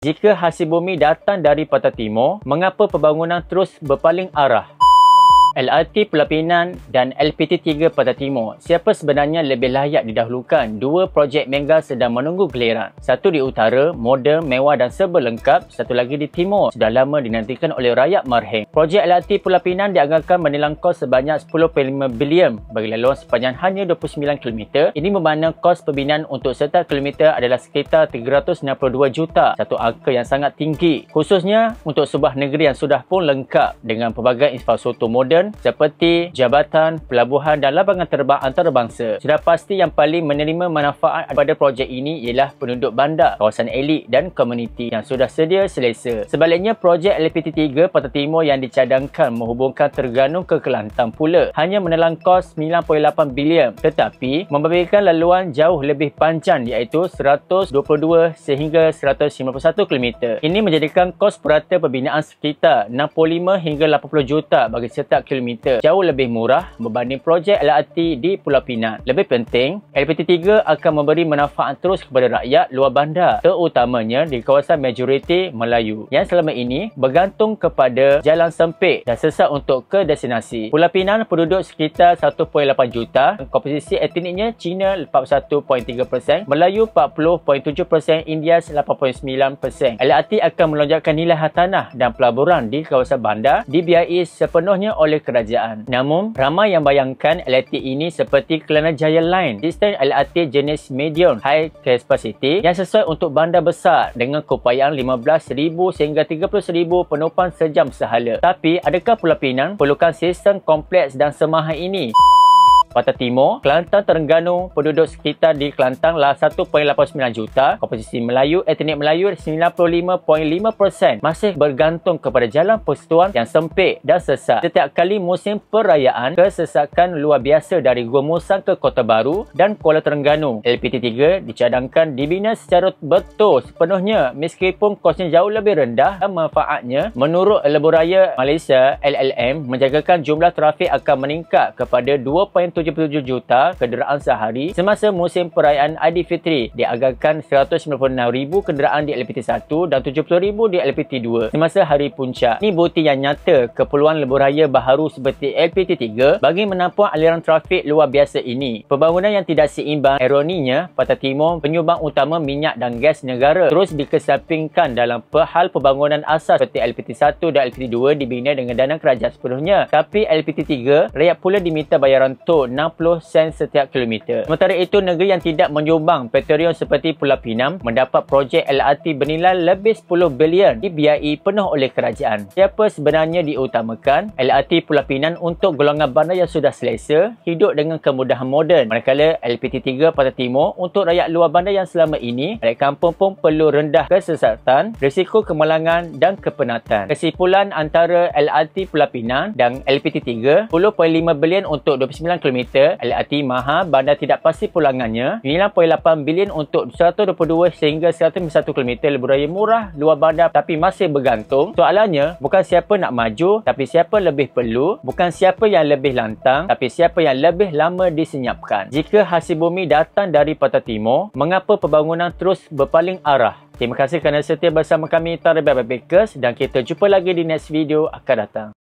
Jika hasil bumi datang dari Pantai Timur, mengapa pembangunan terus berpaling arah? LRT Pulau Pinang dan LPT3 Pantai Timur. Siapa sebenarnya lebih layak didahulukan? Dua projek mega sedang menunggu giliran. Satu di utara, moden, mewah dan serba lengkap. Satu lagi di timur, sudah lama dinantikan oleh rakyat Marheng. Projek LRT Pulau Pinang dianggarkan menelan kos sebanyak 10.5 bilion bagi laluan sepanjang hanya 29 km. Ini bermakna kos pembinaan untuk setiap kilometer adalah sekitar 362 juta. Satu angka yang sangat tinggi. Khususnya untuk sebuah negeri yang sudah pun lengkap dengan pelbagai infrastruktur moden seperti jabatan, pelabuhan dan lapangan terbang antarabangsa. Sudah pasti yang paling menerima manfaat daripada projek ini ialah penduduk bandar, kawasan elit dan komuniti yang sudah sedia selesa. Sebaliknya, projek LPT3 Pantai Timur yang dicadangkan menghubungkan Terengganu ke Kelantan pula hanya menelan kos 9.8 bilion tetapi memberikan laluan jauh lebih panjang iaitu 122 sehingga 151 km. Ini menjadikan kos purata pembinaan sekitar 65 hingga 80 juta bagi setiap kilometer, jauh lebih murah berbanding projek LRT di Pulau Pinang. Lebih penting, LPT3 akan memberi manfaat terus kepada rakyat luar bandar, terutamanya di kawasan majoriti Melayu yang selama ini bergantung kepada jalan sempit dan sesat untuk ke destinasi. Pulau Pinang penduduk sekitar 1.8 juta, komposisi etniknya Cina 41.3%, Melayu 40.7%, Indias 8.9%. LRT akan melonjakkan nilai hartanah dan pelaburan di kawasan bandar dibiayai sepenuhnya oleh kerajaan. Namun, ramai yang bayangkan LRT ini seperti Kelana Jaya Line, sistem LRT jenis medium high capacity yang sesuai untuk bandar besar dengan keupayaan 15,000 sehingga 30,000 penumpang sejam sehala. Tapi, adakah Pulau Pinang perlukan sistem kompleks dan semahal ini? Pantai Timur, Kelantan, Terengganu, penduduk sekitar di Kelantan lah 1.89 juta, komposisi Melayu, etnik Melayu 95.5%, masih bergantung kepada jalan persatuan yang sempit dan sesat. Setiap kali musim perayaan, kesesakan luar biasa dari Gua Musang ke Kota Baru dan Kuala Terengganu. LPT3 dicadangkan dibina secara betul sepenuhnya meskipun kosnya jauh lebih rendah dan manfaatnya menurut Lebuhraya Malaysia LLM menjagakan jumlah trafik akan meningkat kepada 2.77 juta kenderaan sehari semasa musim perayaan Aidilfitri. Dianggarkan 196,000 kenderaan di LPT1 dan 70,000 di LPT2 semasa hari puncak. Ini bukti yang nyata keperluan lebuhraya baharu seperti LPT3 bagi menampung aliran trafik luar biasa ini. Pembangunan yang tidak seimbang, ironinya Pantai Timur penyumbang utama minyak dan gas negara terus dikesampingkan dalam hal pembangunan asas seperti LPT1 dan LPT2 dibina dengan dana kerajaan sepenuhnya. Tapi LPT3 rakyat pula diminta bayaran tol 60 sen setiap kilometer. Sementara itu, negeri yang tidak menyumbang petroleum seperti Pulau Pinang mendapat projek LRT bernilai lebih 10 bilion dibiayai penuh oleh kerajaan. Siapa sebenarnya diutamakan? LRT Pulau Pinang untuk golongan bandar yang sudah selesa, hidup dengan kemudahan moden. Manakala LPT3 Pantai Timur untuk rakyat luar bandar yang selama ini, rakyat kampung pun perlu rendah kesesatan, risiko kemalangan dan kepenatan. Kesimpulan antara LRT Pulau Pinang dan LPT3, 10.5 bilion untuk 29 km, LRT mahal, bandar tidak pasti pulangannya, 9.8 bilion untuk 122 sehingga 101 km, lebuhraya murah, luar bandar tapi masih bergantung. Soalannya, bukan siapa nak maju, tapi siapa lebih perlu, bukan siapa yang lebih lantang, tapi siapa yang lebih lama disenyapkan. Jika hasil bumi datang dari Pantai Timur, mengapa pembangunan terus berpaling arah? Terima kasih kerana setia bersama kami Tarbiyah Bakers dan kita jumpa lagi di next video akan datang.